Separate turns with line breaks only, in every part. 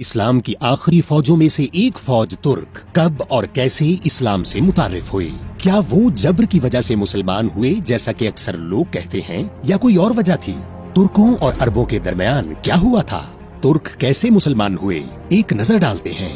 اسلام کی آخری فوجوں میں سے ایک فوج ترک کب اور کیسے اسلام سے متعارف ہوئے؟ کیا وہ جبر کی وجہ سے مسلمان ہوئے جیسا کہ اکثر لوگ کہتے ہیں، یا کوئی اور وجہ تھی؟ ترکوں اور عربوں کے درمیان کیا ہوا تھا؟ ترک کیسے مسلمان ہوئے؟ ایک نظر ڈالتے ہیں۔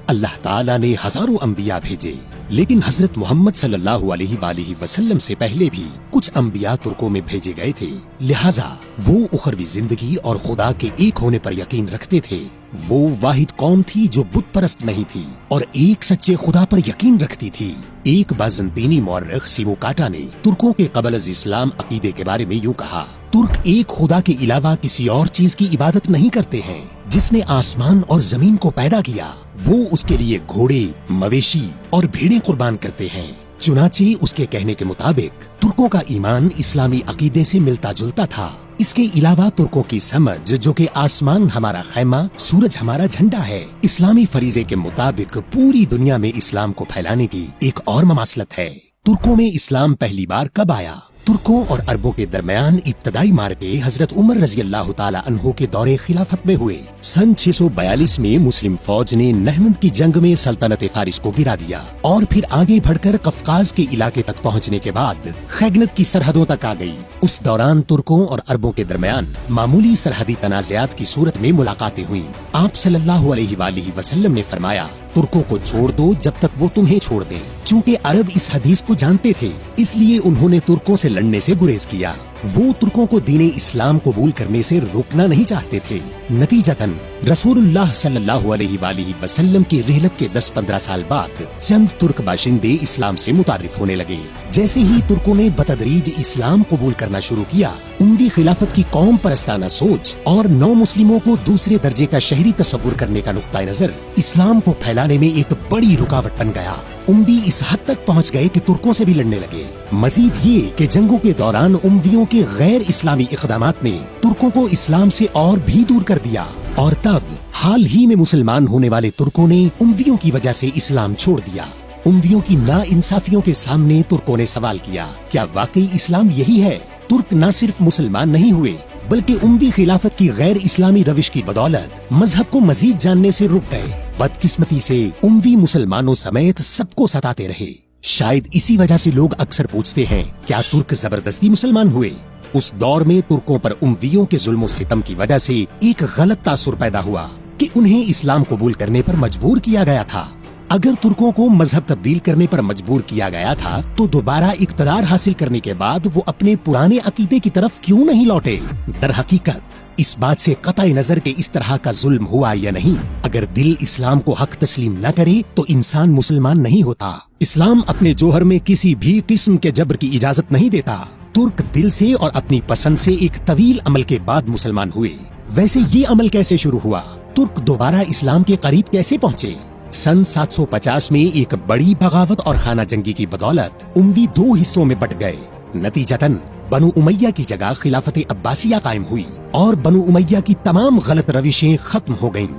اللہ تعالیٰ نے ہزاروں انبیاء بھیجے، لیکن حضرت محمد صلی اللہ علیہ وآلہ وسلم سے پہلے بھی کچھ انبیاء ترکوں میں بھیجے گئے تھے، لہٰذا وہ اخروی زندگی اور خدا کے ایک ہونے پر یقین رکھتے تھے۔ وہ واحد قوم تھی جو بت پرست نہیں تھی اور ایک سچے خدا پر یقین رکھتی تھی۔ ایک بازنطینی مورخ سیمو کاٹا نے ترکوں کے قبل از اسلام عقیدے کے بارے میں یوں کہا: ترک ایک خدا کے علاوہ کسی اور چیز کی عبادت نہیں کرتے ہیں۔ جس نے آسمان اور زمین کو پیدا کیا، وہ اس کے لیے گھوڑے، مویشی اور بھیڑیں قربان کرتے ہیں۔ چنانچہ اس کے کہنے کے مطابق ترکوں کا ایمان اسلامی عقیدے سے ملتا جلتا تھا۔ اس کے علاوہ ترکوں کی سمجھ، جو کہ آسمان ہمارا خیمہ، سورج ہمارا جھنڈا ہے، اسلامی فریضے کے مطابق پوری دنیا میں اسلام کو پھیلانے کی ایک اور مماثلت ہے۔ ترکوں میں اسلام پہلی بار کب آیا؟ ترکوں اور عربوں کے درمیان ابتدائی معرکے حضرت عمر رضی اللہ تعالی عنہ کے دور خلافت میں ہوئے۔ سن 642 میں مسلم فوج نے نہمند کی جنگ میں سلطنت فارس کو گرا دیا اور پھر آگے بڑھ کر قفقاز کے علاقے تک پہنچنے کے بعد خیگنت کی سرحدوں تک آ گئی۔ اس دوران ترکوں اور عربوں کے درمیان معمولی سرحدی تنازعات کی صورت میں ملاقاتیں ہوئیں۔ آپ صلی اللہ علیہ وآلہ وسلم نے فرمایا: ترکوں کو چھوڑ دو جب تک وہ تمہیں چھوڑ دیں۔ چونکہ عرب اس حدیث کو جانتے تھے، اس لیے انہوں نے ترکوں سے لڑنے سے گریز کیا۔ وہ ترکوں کو دین اسلام قبول کرنے سے روکنا نہیں چاہتے تھے۔ نتیجتاً رسول اللہ صلی اللہ علیہ وآلہ وسلم کی رحلت کے 10-15 سال بعد چند ترک باشندے اسلام سے متعارف ہونے لگے۔ جیسے ہی ترکوں نے بتدریج اسلام قبول کرنا شروع کیا، اموی خلافت کی قوم پرستانہ سوچ اور نو مسلموں کو دوسرے درجے کا شہری تصور کرنے کا نقطہ نظر اسلام کو پھیلانے میں ایک بڑی رکاوٹ بن گیا۔ اموی اس حد تک پہنچ گئے کہ ترکوں سے بھی لڑنے لگے۔ مزید یہ کہ جنگوں کے دوران امویوں کے غیر اسلامی اقدامات نے ترکوں کو اسلام سے اور بھی دور کر دیا، اور تب حال ہی میں مسلمان ہونے والے ترکوں نے امویوں کی وجہ سے اسلام چھوڑ دیا۔ امویوں کی نا انصافیوں کے سامنے ترکوں نے سوال کیا: کیا واقعی اسلام یہی ہے؟ ترک نہ صرف مسلمان نہیں ہوئے، بلکہ اموی خلافت کی غیر اسلامی روش کی بدولت مذہب کو مزید جاننے سے رک گئے۔ بدقسمتی سے اموی مسلمانوں سمیت سب کو ستاتے رہے۔ شاید اسی وجہ سے لوگ اکثر پوچھتے ہیں، کیا ترک زبردستی مسلمان ہوئے؟ اس دور میں ترکوں پر امویوں کے ظلم و ستم کی وجہ سے ایک غلط تاثر پیدا ہوا کہ انہیں اسلام قبول کرنے پر مجبور کیا گیا تھا۔ اگر ترکوں کو مذہب تبدیل کرنے پر مجبور کیا گیا تھا تو دوبارہ اقتدار حاصل کرنے کے بعد وہ اپنے پرانے عقیدے کی طرف کیوں نہیں لوٹے؟ در حقیقت اس بات سے قطع نظر کہ اس طرح کا ظلم ہوا یا نہیں، اگر دل اسلام کو حق تسلیم نہ کرے تو انسان مسلمان نہیں ہوتا۔ اسلام اپنے جوہر میں کسی بھی قسم کے جبر کی اجازت نہیں دیتا۔ ترک دل سے اور اپنی پسند سے ایک طویل عمل کے بعد مسلمان ہوئے۔ ویسے یہ عمل کیسے شروع ہوا؟ ترک دوبارہ اسلام کے قریب کیسے پہنچے؟ سن 750 میں ایک بڑی بغاوت اور خانہ جنگی کی بدولت اموی 2 حصوں میں بٹ گئے۔ نتیجتاً بنو امیہ کی جگہ خلافت عباسیہ قائم ہوئی اور بنو امیہ کی تمام غلط روشیں ختم ہو گئیں۔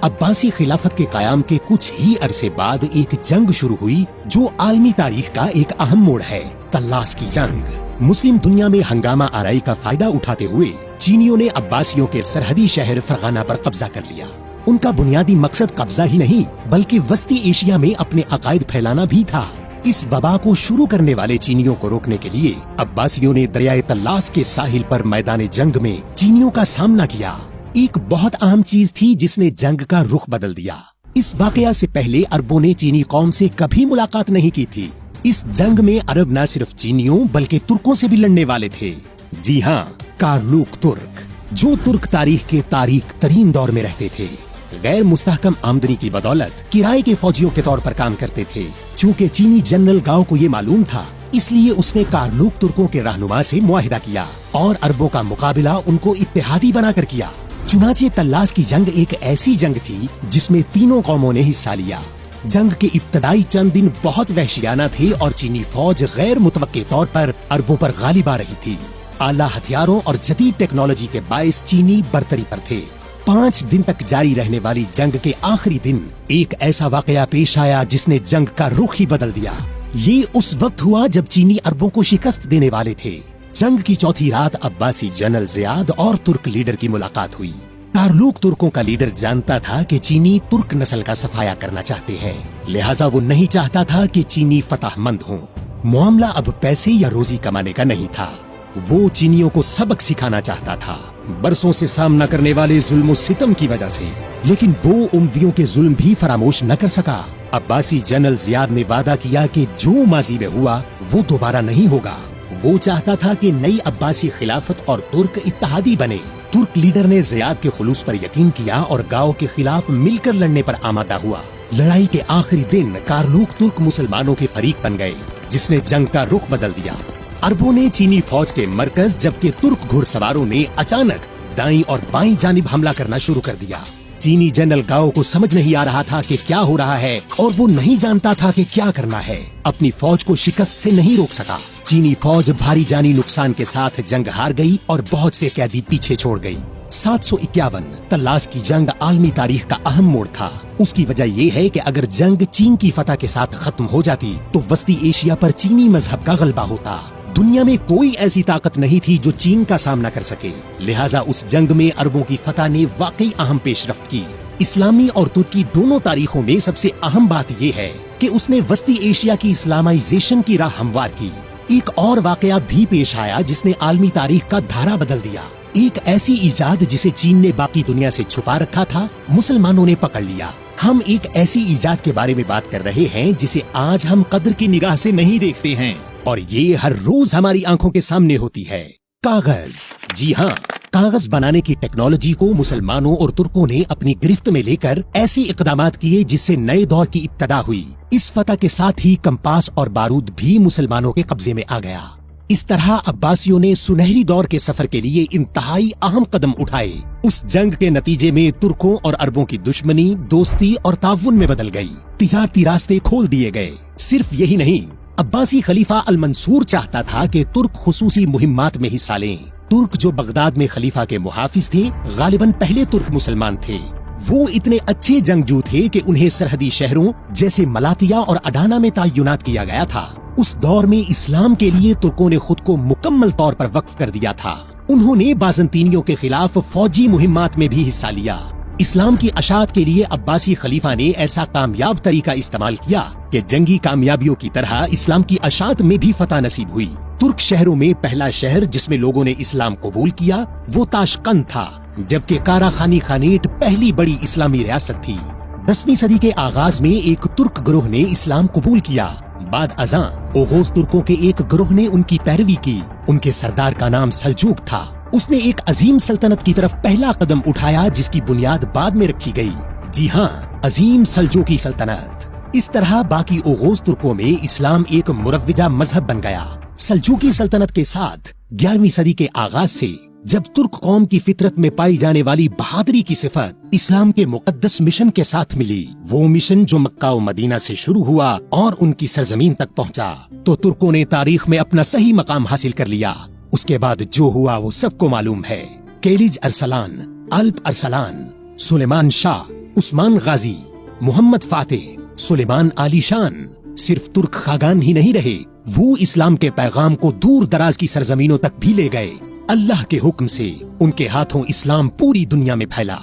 عباسی خلافت کے قیام کے کچھ ہی عرصے بعد ایک جنگ شروع ہوئی جو عالمی تاریخ کا ایک اہم موڑ ہے، طلاس کی جنگ۔ مسلم دنیا میں ہنگامہ آرائی کا فائدہ اٹھاتے ہوئے چینیوں نے عباسیوں کے سرحدی شہر فرغانہ پر قبضہ کر لیا۔ ان کا بنیادی مقصد قبضہ ہی نہیں بلکہ وسطی ایشیا میں اپنے عقائد پھیلانا بھی تھا۔ اس وبا کو شروع کرنے والے چینیوں کو روکنے کے لیے عباسیوں نے دریائے طلاس کے ساحل پر میدان جنگ میں چینیوں کا سامنا کیا۔ ایک بہت اہم چیز تھی جس نے جنگ کا رخ بدل دیا۔ اس واقعہ سے پہلے عربوں نے چینی قوم سے کبھی ملاقات نہیں کی تھی۔ اس جنگ میں عرب نہ صرف چینیوں بلکہ ترکوں سے بھی لڑنے والے تھے۔ جی ہاں، کارلوک ترک، جو ترک تاریخ کے تاریک ترین دور میں رہتے تھے۔ غیر مستحکم آمدنی کی بدولت کرائے کے فوجیوں کے طور پر کام کرتے تھے۔ چونکہ چینی جنرل گاؤ کو یہ معلوم تھا، اس لیے اس نے کارلوک ترکوں کے رہنما سے معاہدہ کیا اور عربوں کا مقابلہ ان کو اتحادی بنا کر کیا۔ چنانچہ طلاس کی جنگ ایک ایسی جنگ تھی جس میں تینوں قوموں نے حصہ لیا۔ جنگ کے ابتدائی چند دن بہت وحشیانہ تھے اور چینی فوج غیر متوقع طور پر عربوں پر غالب آ رہی تھی۔ اعلیٰ ہتھیاروں اور جدید ٹیکنالوجی کے باعث چینی برتری پر تھے۔ 5 دن تک جاری رہنے والی جنگ کے آخری دن ایک ایسا واقعہ پیش آیا جس نے جنگ کا رخ ہی بدل دیا۔ یہ اس وقت ہوا جب چینی عربوں کو شکست دینے والے تھے۔ जंग की चौथी रात अब्बासी जनरल ज़ियाद और तुर्क लीडर की मुलाकात हुई। कारलूक तुर्कों का लीडर जानता था कि चीनी तुर्क नस्ल का सफाया करना चाहते हैं, लिहाजा वो नहीं चाहता था कि चीनी फतहमंद हों। मामला अब पैसे या रोजी कमाने का नहीं था, वो चीनियों को सबक सिखाना चाहता था, बरसों से सामना करने वाले जुल्म सितम की वजह से। लेकिन वो उमवियों के जुल्म भी फरामोश न कर सका। अब्बासी जनरल ज़ियाद ने वादा किया कि जो माजी में हुआ वो दोबारा नहीं होगा। वो चाहता था कि नई अब्बासी खिलाफत और तुर्क इत्तेहादी बने। तुर्क लीडर ने ज़ियाद के खुलूस पर यकीन किया और गांव के खिलाफ मिलकर लड़ने पर आमादा हुआ। लड़ाई के आखिरी दिन कारलूक तुर्क मुसलमानों के फरीक बन गए, जिसने जंग का रुख बदल दिया। अरबों ने चीनी फौज के मरकज, जबकि तुर्क घुड़सवारों ने अचानक दाईं और बाईं जानिब हमला करना शुरू कर दिया। चीनी जनरल गाओ को समझ नहीं आ रहा था कि क्या हो रहा है और वो नहीं जानता था कि क्या करना है। अपनी फौज को शिकस्त से नहीं रोक सका। चीनी फौज भारी जानी नुकसान के साथ जंग हार गई और बहुत से कैदी पीछे छोड़ गई। 751 तल्लास की जंग आलमी तारीख का अहम मोड़ था। उसकी वजह ये है कि अगर जंग चीन की फतह के साथ खत्म हो जाती तो वस्ती एशिया पर चीनी मजहब का गलबा होता। दुनिया में कोई ऐसी ताकत नहीं थी जो चीन का सामना कर सके, लिहाजा उस जंग में अरबों की फतह ने वाकई अहम पेशरफ्त की। इस्लामी और तुर्की दोनों तारीखों में सबसे अहम बात यह है कि उसने वस्ती एशिया की इस्लामाइजेशन की राह हमवार की। एक और वाकया भी पेश आया जिसने आलमी तारीख का धारा बदल दिया। एक ऐसी इजाद जिसे चीन ने बाकी दुनिया से छुपा रखा था, मुसलमानों ने पकड़ लिया। हम एक ऐसी इजाद के बारे में बात कर रहे हैं जिसे आज हम कद्र की निगाह से नहीं देखते हैं, और ये हर रोज हमारी आंखों के सामने होती है। कागज। जी हाँ, कागज बनाने की टेक्नोलॉजी को मुसलमानों और तुर्कों ने अपनी गिरफ्त में लेकर ऐसे इकदामात किए जिससे नए दौर की इब्तदा हुई। इस फतह के साथ ही कंपास और बारूद भी मुसलमानों के कब्जे में आ गया। इस तरह अब्बासियों ने सुनहरी दौर के सफर के लिए इंतहाई अहम कदम उठाए। उस जंग के नतीजे में तुर्कों और अरबों की दुश्मनी दोस्ती और ताउन में बदल गई। तिजारती रास्ते खोल दिए गए। सिर्फ यही नहीं, अब्बासी खलीफा अल मंसूर चाहता था कि तुर्क खुसूसी मुहिम्मात में हिस्सा लें। तुर्क जो बगदाद में खलीफा के मुहाफिज थे, गालिबन पहले तुर्क मुसलमान थे। वो इतने अच्छे जंगजू थे कि उन्हें सरहदी शहरों जैसे मलातिया और अडाना में तयनात किया गया था। उस दौर में इस्लाम के लिए तुर्कों ने खुद को मुकम्मल तौर पर वक्फ कर दिया था। उन्होंने बाज़ंतीनियों के खिलाफ फौजी मुहिम्मात में भी हिस्सा लिया। इस्लाम की अशात के लिए अब्बासी खलीफा ने ऐसा कामयाब तरीका इस्तेमाल किया कि जंगी कामयाबियों की तरह इस्लाम की अशात में भी फतह नसीब हुई। तुर्क शहरों में पहला शहर जिसमें लोगों ने इस्लाम कबूल किया वो ताशकंद था, जबकि काराखानी खानेट पहली बड़ी इस्लामी रियासत थी। 10वीं सदी के आगाज में एक तुर्क ग्रोह ने इस्लाम कबूल किया। बाद अज़ां ओगोस तुर्कों के एक ग्रोह ने उनकी पैरवी की। उनके सरदार का नाम सल्जूक था। उसने एक अजीम सल्तनत की तरफ पहला कदम उठाया जिसकी बुनियाद बाद में रखी गई। जी हाँ, अजीम सल्जूकी सल्तनत। इस तरह बाकी ओगोस तुर्कों में इस्लाम एक मुरव्विजा मजहब बन गया। सल्जूकी सल्तनत के साथ 11वीं सदी के आगाज से जब तुर्क कौम की फितरत में पाई जाने वाली बहादुरी की सिफत इस्लाम के मुकद्दस मिशन के साथ मिली, वो मिशन जो मक्का और मदीना से शुरू हुआ और उनकी सरजमीन तक पहुंचा, तो तुर्कों ने तारीख में अपना सही मकाम हासिल कर लिया। उसके बाद जो हुआ वो सबको मालूम है। केलिज अरसलान, अल्प अरसलान, सुलेमान शाह, उस्मान गाजी, मोहम्मद फातेह, सुलेमान आलीशान सिर्फ तुर्क खागान ही नहीं रहे, वो इस्लाम के पैगाम को दूर दराज की सरजमीनों तक भी ले गए। अल्लाह के हुक्म से उनके हाथों इस्लाम पूरी दुनिया में फैला।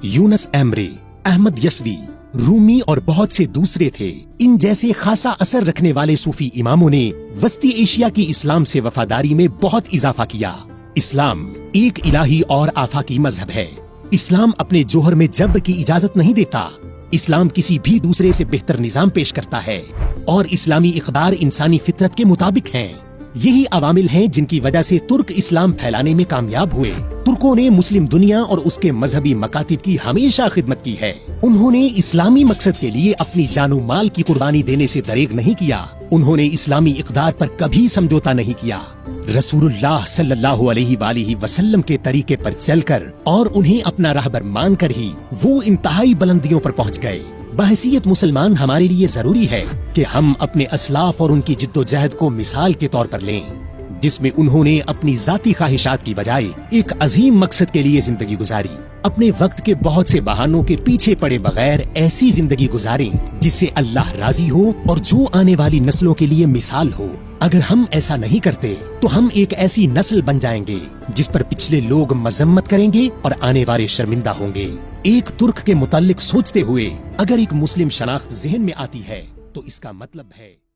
यूनस एमरे, अहमद यसवी, रूमी और बहुत से दूसरे थे। इन जैसे खासा असर रखने वाले सूफी इमामों ने वस्ती एशिया की इस्लाम से वफादारी में बहुत इजाफा किया। इस्लाम एक इलाही और आफाकी मजहब है। इस्लाम अपने जोहर में जबर की इजाजत नहीं देता। इस्लाम किसी भी दूसरे से बेहतर निजाम पेश करता है और इस्लामी इक़दार इंसानी फितरत के मुताबिक हैं। यही अवामिल हैं जिनकी वजह से तुर्क इस्लाम फैलाने में कामयाब हुए। तुर्कों ने मुस्लिम दुनिया और उसके मजहबी मकातिब की हमेशा खिदमत की है। उन्होंने इस्लामी मकसद के लिए अपनी जानो माल की कुर्बानी देने से दरेग नहीं किया। उन्होंने इस्लामी इक़दार पर कभी समझौता नहीं किया। रसूलुल्लाह सल्लल्लाहु अलैहि वसल्लम के तरीके पर चलकर और उन्हें अपना राहबर मानकर ही वो इंतहाई बुलंदियों पर पहुँच गए। बहसीयत मुसलमान हमारे लिए जरूरी है कि हम अपने असलाफ और उनकी जिद्दोजहद को मिसाल के तौर पर लें, जिसमें उन्होंने अपनी जाती ख्वाहिशात की बजाय एक अजीम मकसद के लिए जिंदगी गुजारी। अपने वक्त के बहुत से बहानों के पीछे पड़े बगैर ऐसी जिंदगी गुजारें जिससे अल्लाह राजी हो और जो आने वाली नस्लों के लिए मिसाल हो। اگر ہم ایسا نہیں کرتے تو ہم ایک ایسی نسل بن جائیں گے جس پر پچھلے لوگ مذمت کریں گے اور آنے والے شرمندہ ہوں گے۔ ایک ترک کے متعلق سوچتے ہوئے اگر ایک مسلم شناخت ذہن میں آتی ہے تو اس کا مطلب ہے